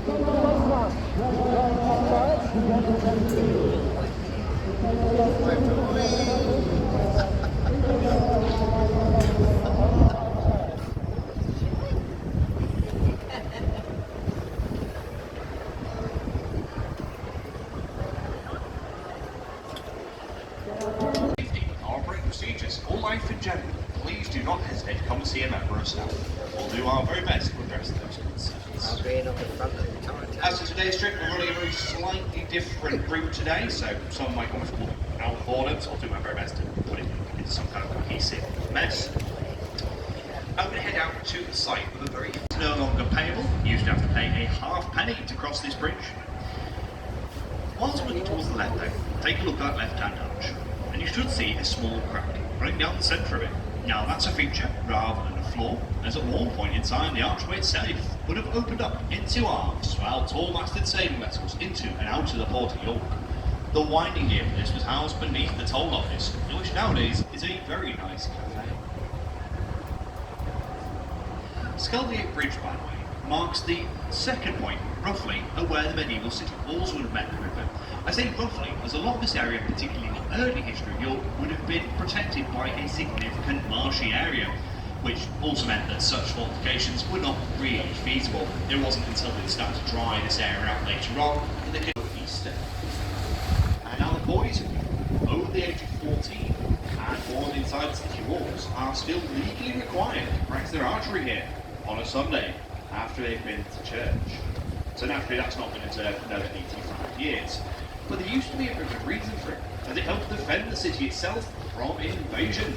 Our operating procedures for life in general. Please do not hesitate to come and see a member of staff. We'll do our very best to address those concerns. I'll be in on the front of the car. As to today's trip, we're running a very slightly different route today, so some might come from out of order, so I'll do my very best to put it into some kind of cohesive mess. I'm going to head out to the site with a very no longer payable. You used to have to pay a half penny to cross this bridge. Whilst looking towards the left though, take a look at that left-hand arch, and you should see a small crack running down the centre of it. Now that's a feature rather than a flaw, as at one point in time the archway itself would have opened up into arms while tall-masted sailing vessels into and out of the port of York. The winding gear for this was housed beneath the toll office, which nowadays is a very nice cafe. Skeldergate Bridge, by the way, marks the second point, roughly, of where the medieval city walls would have met the river. I say roughly, as a lot of this area, particularly in the early history of York, would have been protected by a significant marshy area, which also meant that such fortifications were not really feasible. It wasn't until they started to dry this area out later on that they could go east. And now the boys over the age of 14 and born inside the city walls are still legally required to practice their archery here on a Sunday after they've been to church. So naturally that's not going to observe for another 85 years. But there used to be a very good reason for it, as it helped defend the city itself from invasion.